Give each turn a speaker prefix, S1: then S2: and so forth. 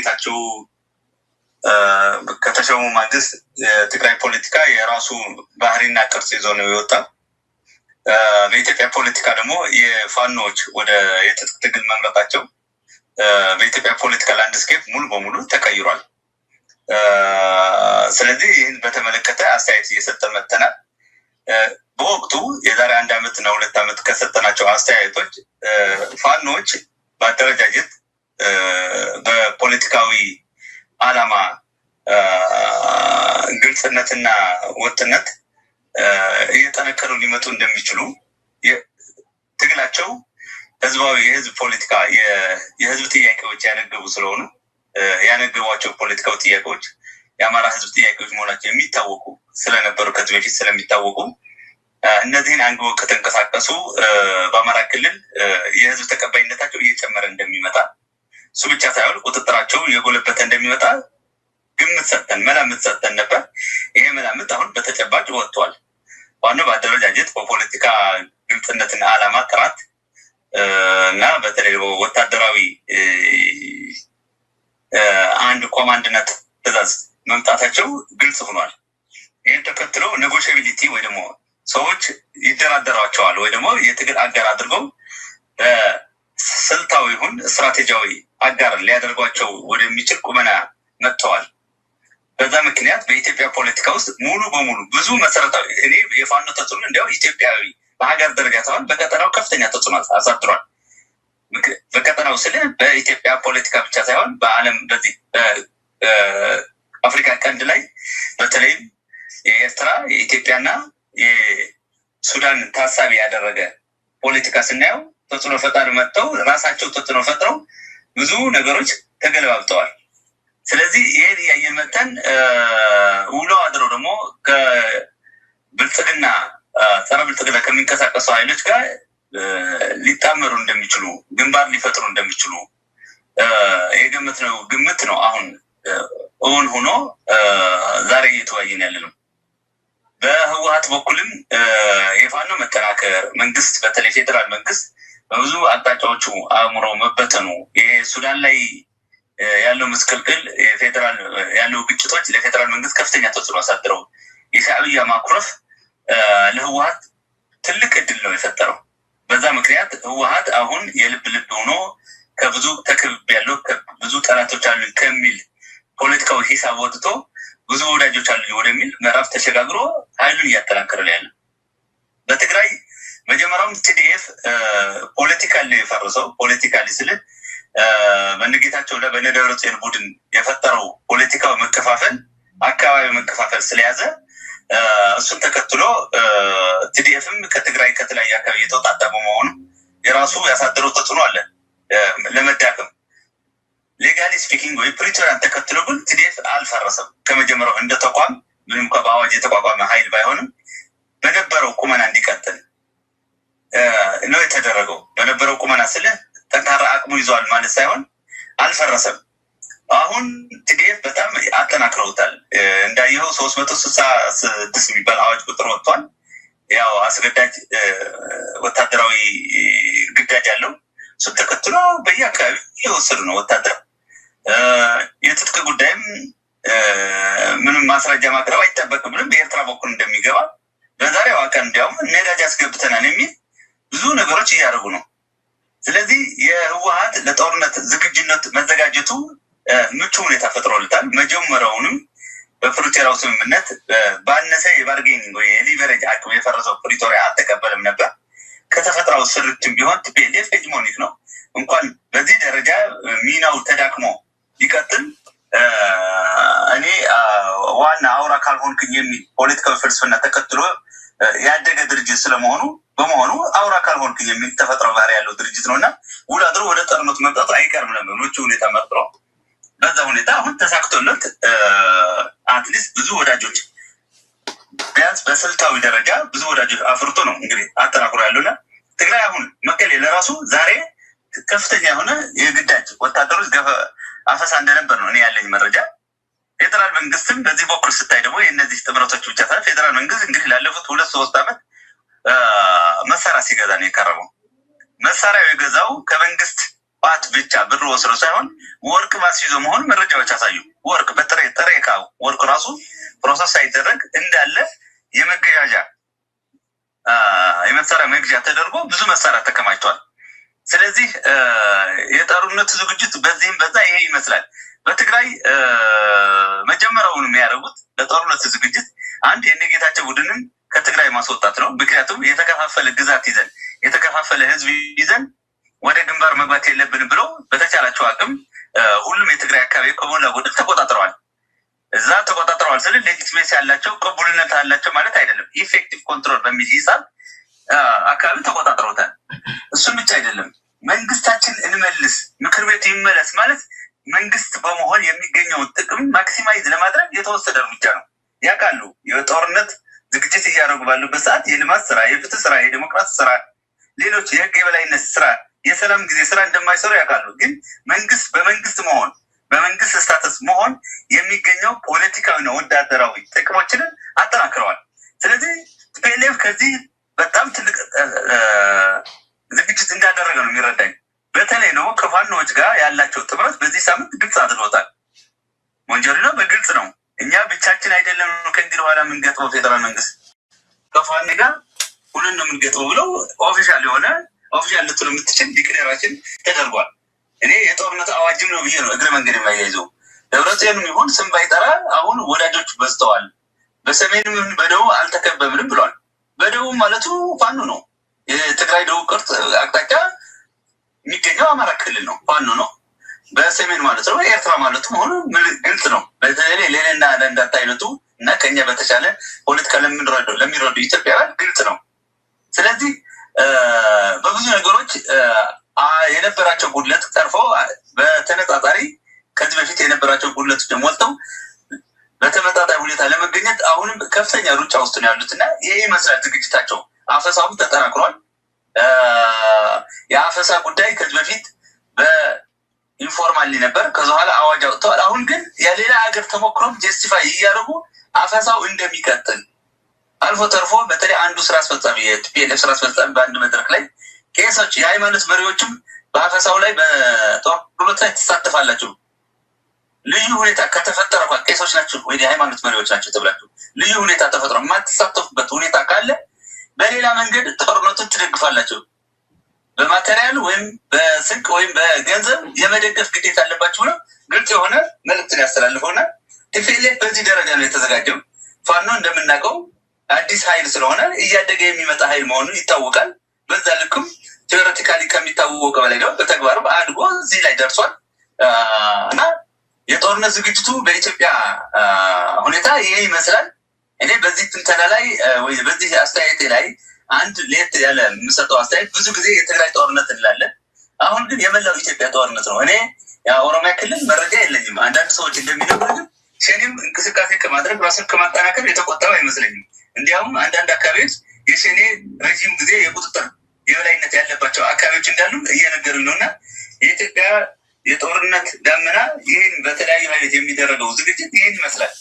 S1: ጌታቸው ከተሾሙ ማግስት የትግራይ ፖለቲካ የራሱ ባህሪና ቅርጽ ይዞ ነው የወጣው። በኢትዮጵያ ፖለቲካ ደግሞ የፋኖች ወደ የትጥቅ ትግል መምረጣቸው በኢትዮጵያ ፖለቲካ ላንድስኬፕ ሙሉ በሙሉ ተቀይሯል። ስለዚህ ይህን በተመለከተ አስተያየት እየሰጠ መጥተናል። በወቅቱ የዛሬ 1 ዓመት እና 2 ዓመት ከሰጠናቸው አስተያየቶች ፋኖች በአደረጃጀት በፖለቲካዊ ዓላማ ግልጽነትና ወጥነት እየጠነከሩ ሊመጡ እንደሚችሉ ትግላቸው ህዝባዊ የህዝብ ፖለቲካ የህዝብ ጥያቄዎች ያነገቡ ስለሆኑ ያነገቧቸው ፖለቲካዊ ጥያቄዎች የአማራ ህዝብ ጥያቄዎች መሆናቸው የሚታወቁ ስለነበሩ ከዚህ በፊት ስለሚታወቁ እነዚህን አንግበው ከተንቀሳቀሱ በአማራ ክልል የህዝብ ተቀባይነታቸው እየጨመረ እንደሚመጣ እሱ ብቻ ሳይሆን ቁጥጥራቸው የጎለበተ እንደሚመጣ ግምት ሰጠን መላምት ሰጠን ነበር። ይሄ መላምት አሁን በተጨባጭ ወጥቷል። ዋናው በአደረጃጀት በፖለቲካ ግልጽነትና ዓላማ ጥራት እና በተለይ ወታደራዊ አንድ ኮማንድነት ትእዛዝ መምጣታቸው ግልጽ ሆኗል። ይህን ተከትሎ ኔጎሽያቢሊቲ ወይ ደግሞ ሰዎች ይደራደራቸዋል ወይ ደግሞ የትግል አጋር አድርገው ስልታዊ ይሁን ስትራቴጂያዊ አጋር ሊያደርጓቸው ወደሚችል ቁመና መጥተዋል። በዛ ምክንያት በኢትዮጵያ ፖለቲካ ውስጥ ሙሉ በሙሉ ብዙ መሰረታዊ እኔ የፋኖ ተጽዕኖ እንዲያው ኢትዮጵያዊ በሀገር ደረጃ ሳይሆን በቀጠናው ከፍተኛ ተጽዕኖ አሳድሯል። በቀጠናው ስለ በኢትዮጵያ ፖለቲካ ብቻ ሳይሆን በዓለም በዚህ በአፍሪካ ቀንድ ላይ በተለይም የኤርትራ የኢትዮጵያና የሱዳን ታሳቢ ያደረገ ፖለቲካ ስናየው ተጽዕኖ ፈጣሪ መጥተው ራሳቸው ተጽዕኖ ፈጥረው ብዙ ነገሮች ተገለባብጠዋል። ስለዚህ ይሄን እያየን መተን ውሎ አድረው ደግሞ ከብልጽግና ጸረ ብልጽግና ከሚንቀሳቀሱ ኃይሎች ጋር ሊጣመሩ እንደሚችሉ ግንባር ሊፈጥሩ እንደሚችሉ የገመትነው ግምት ነው። አሁን እውን ሆኖ ዛሬ እየተወያየን ያለ ነው። በህወሓት በኩልም የፋኖ መጠናከር መንግስት በተለይ ፌዴራል መንግስት በብዙ አቅጣጫዎቹ አእምሮ መበተኑ የሱዳን ላይ ያለው መስቀልቅል የፌዴራል ያለው ግጭቶች ለፌዴራል መንግስት ከፍተኛ ተጽዕኖ አሳድረው የሻዕቢያ ማኩረፍ ለህወሓት ትልቅ እድል ነው የፈጠረው። በዛ ምክንያት ህወሓት አሁን የልብ ልብ ሆኖ ከብዙ ተከብብ ያለው ብዙ ጠላቶች አሉ ከሚል ፖለቲካዊ ሂሳብ ወጥቶ ብዙ ወዳጆች አሉ ወደሚል ምዕራፍ ተሸጋግሮ ኃይሉን እያጠናከረ ያለ በትግራይ መጀመሪያውም ቲዲኤፍ ፖለቲካሊ የፈረሰው ፖለቲካሊ ስለ በነጌታቸው በነደብረጽዮን ቡድን የፈጠረው ፖለቲካዊ መከፋፈል አካባቢ መከፋፈል ስለያዘ እሱን ተከትሎ ቲዲኤፍም ከትግራይ ከተለያየ አካባቢ የተወጣጣ በመሆኑ የራሱ ያሳደረው ተጽዕኖ አለ ለመዳከም ሌጋሊ ስፒኪንግ ወይ ፕሪቶሪያን ተከትሎ ግን ቲዲኤፍ አልፈረሰም። ከመጀመሪያው እንደ ተቋም ምንም በአዋጅ የተቋቋመ ኃይል ባይሆንም በነበረው ቁመና እንዲቀጥል ነው የተደረገው። በነበረው ቁመና ስለ ጠንካራ አቅሙ ይዟል ማለት ሳይሆን አልፈረሰም። አሁን ቲዲኤፍ በጣም አጠናክረውታል። እንዳየው 366 የሚባል አዋጅ ቁጥር ወጥቷል። ያው አስገዳጅ ወታደራዊ ግዳጅ ያለው እሱን ተከትሎ በየአካባቢ እየወሰዱ ነው ወታደር። የትጥቅ ጉዳይም ምንም ማስረጃ ማቅረብ አይጠበቅብንም በኤርትራ በኩል እንደሚገባ በዛሬው ቀን እንዲያውም ነዳጅ አስገብተናል የሚል ብዙ ነገሮች እያደረጉ ነው። ስለዚህ የህወሓት ለጦርነት ዝግጁነት መዘጋጀቱ ምቹ ሁኔታ ፈጥሮልታል። መጀመሪያውንም በፕሪቶሪያው ስምምነት ባነሰ የባርጌኒንግ ወይ የሊቨሬጅ አቅም የፈረሰው ፕሪቶሪያ አልተቀበለም ነበር። ከተፈጥሯው ስርትም ቢሆን ቲፒኤልኤፍ ሄጅሞኒክ ነው። እንኳን በዚህ ደረጃ ሚናው ተዳክሞ ይቀጥል እኔ ዋና አውራ ካልሆንክኝ የሚል ፖለቲካዊ ፍልስፍና ተከትሎ ያደገ ድርጅት ስለመሆኑ በመሆኑ አውራ ካልሆንክኝ የሚል ተፈጥሯዊ ባህሪ ያለው ድርጅት ነውና ውሎ አድሮ ወደ ጦርነቱ መምጣቱ አይቀርም ነበር። ምቹ ሁኔታ መጥሮ በዛ ሁኔታ አሁን ተሳክቶለት አትሊስት ብዙ ወዳጆች ቢያንስ በስልታዊ ደረጃ ብዙ ወዳጆች አፍርቶ ነው እንግዲህ አጠናክሮ ያለውና ትግራይ አሁን መቀሌ ለራሱ ዛሬ ከፍተኛ የሆነ የግዳጅ ወታደሮች አፈሳ እንደነበር ነው እኔ ያለኝ መረጃ። ፌዴራል መንግስትም በዚህ በኩል ስታይ ደግሞ የእነዚህ ጥምረቶች ብቻ ሳይሆን ፌዴራል መንግስት እንግዲህ ላለፉት 2-3 ዓመት መሳሪያ ሲገዛ ነው የቀረበው። መሳሪያው የገዛው ከመንግስት ባት ብቻ ብር ወስዶ ሳይሆን ወርቅ ማስይዞ መሆን መረጃዎች ያሳዩ። ወርቅ በጥሬ ዕቃው ወርቅ ራሱ ፕሮሰስ ሳይደረግ እንዳለ የመገዣዣ የመሳሪያ መግዣ ተደርጎ ብዙ መሳሪያ ተከማችቷል። ስለዚህ የጦርነት ዝግጅት በዚህም በዛ ይሄ ይመስላል። በትግራይ መጀመሪያውን የሚያደርጉት ለጦርነት ዝግጅት አንድ የነጌታቸው ቡድንን ከትግራይ ማስወጣት ነው። ምክንያቱም የተከፋፈለ ግዛት ይዘን የተከፋፈለ ህዝብ ይዘን ወደ ግንባር መግባት የለብንም ብለው በተቻላቸው አቅም ሁሉም የትግራይ አካባቢ ከሞላ ጎደል ተቆጣጥረዋል። እዛ ተቆጣጥረዋል ስል ሌጂትሜሲ ያላቸው ቅቡልነት አላቸው ማለት አይደለም። ኢፌክቲቭ ኮንትሮል በሚል ሂሳብ አካባቢ ተቆጣጥረውታል። እሱም ብቻ አይደለም፣ መንግስታችን እንመልስ፣ ምክር ቤቱ ይመለስ ማለት መንግስት በመሆን የሚገኘውን ጥቅም ማክሲማይዝ ለማድረግ የተወሰደ እርምጃ ነው። ያውቃሉ። የጦርነት ዝግጅት እያደረጉ ባሉበት ሰዓት የልማት ስራ፣ የፍትህ ስራ፣ የዲሞክራሲ ስራ፣ ሌሎች የህግ የበላይነት ስራ፣ የሰላም ጊዜ ስራ እንደማይሰሩ ያውቃሉ። ግን መንግስት በመንግስት መሆን በመንግስት ስታተስ መሆን የሚገኘው ፖለቲካዊና ወታደራዊ ጥቅሞችን አጠናክረዋል። ስለዚህ ቲፒኤልኤፍ ከዚህ በጣም ትልቅ ዝግጅት እንዳደረገ ነው የሚረዳኝ። በተለይ ነው ከፋኖዎች ጋር ያላቸው ጥምረት በዚህ ሳምንት ግልጽ አድርጎታል። ሞንጆሪኖ በግልጽ ነው እኛ ብቻችን አይደለም ከእንግዲህ በኋላ የምንገጥመው ፌደራል መንግስት ከፋኖ ጋር ሁሉን ነው የምንገጥመው ብለው ኦፊሻል የሆነ ኦፊሻል ልትሉ የምትችል ዲክሌራሽን ተደርጓል። እኔ የጦርነት አዋጅም ነው ብዬ ነው እግረ መንገድ የማያይዘው። ደብረጽዮንም ይሁን ስም ባይጠራ አሁን ወዳጆች በዝተዋል። በሰሜንም በደቡብ አልተከበብንም ብሏል። በደቡብ ማለቱ ፋኖ ነው። የትግራይ ደቡብ ቅርጽ አቅጣጫ የሚገኘው አማራ ክልል ነው፣ ፋኖ ነው። በሰሜን ማለት ነው ኤርትራ ማለቱ መሆኑ ግልጽ ነው። በተለይ ሌላና ለእንዳታ አይነቱ እና ከኛ በተሻለ ፖለቲካ ለሚረዱ ኢትዮጵያውያን ግልጽ ነው። ስለዚህ በብዙ ነገሮች የነበራቸው ጉድለት ቀርፎ በተነጻጻሪ ከዚህ በፊት የነበራቸው ጉድለት ሞልተው በተመጣጣኝ ሁኔታ ለመገኘት አሁንም ከፍተኛ ሩጫ ውስጥ ነው ያሉት እና ይሄ ይመስላል ዝግጅታቸው። አፈሳውም ተጠናክሯል። የአፈሳ ጉዳይ ከዚህ በፊት በኢንፎርማሊ ነበር፣ ከዚ በኋላ አዋጅ አውጥተዋል። አሁን ግን የሌላ ሀገር ተሞክሮም ጀስቲፋይ እያደረጉ አፈሳው እንደሚቀጥል አልፎ ተርፎ በተለይ አንዱ ስራ አስፈጻሚ የቲፒኤልኤፍ ስራ አስፈጻሚ በአንድ መድረክ ላይ ቄሶች፣ የሃይማኖት መሪዎችም በአፈሳው ላይ በጦርነት ላይ ትሳተፋላችሁ፣ ልዩ ሁኔታ ከተፈጠረ ቄሶች ናቸው ወይ የሃይማኖት መሪዎች ናቸው ተብላችሁ ልዩ ሁኔታ ተፈጥሮ የማትሳተፉበት ሁኔታ ካለ በሌላ መንገድ ጦርነቱን ትደግፋላችሁ፣ በማቴሪያል ወይም በስንቅ ወይም በገንዘብ የመደገፍ ግዴታ አለባችሁ ብለው ግልጽ የሆነ መልዕክትን ያስተላልፈውና ቲፒኤልኤፍ በዚህ ደረጃ ነው የተዘጋጀው። ፋኖ እንደምናውቀው አዲስ ኃይል ስለሆነ እያደገ የሚመጣ ኃይል መሆኑ ይታወቃል። በዛ ልክም ቴዎሬቲካሊ ከሚታወቀው በላይ ደግሞ በተግባርም አድጎ እዚህ ላይ ደርሷል እና የጦርነት ዝግጅቱ በኢትዮጵያ ሁኔታ ይሄ ይመስላል። እኔ በዚህ ትንተና ላይ ወይ በዚህ አስተያየቴ ላይ አንድ ሌት ያለ የምሰጠው አስተያየት ብዙ ጊዜ የትግራይ ጦርነት እንላለን። አሁን ግን የመላው ኢትዮጵያ ጦርነት ነው። እኔ የኦሮሚያ ክልል መረጃ የለኝም። አንዳንድ ሰዎች እንደሚነግሩኝ ሸኔም እንቅስቃሴ ከማድረግ ራሱን ከማጠናከር የተቆጠበ አይመስለኝም። እንዲያውም አንዳንድ አካባቢዎች የሸኔ ረዥም ጊዜ የቁጥጥር የበላይነት ያለባቸው አካባቢዎች እንዳሉ እየነገሩኝ ነው እና የኢትዮጵያ የጦርነት ዳመና ይህን በተለያዩ ኃይሎች የሚደረገው ዝግጅት ይህን ይመስላል።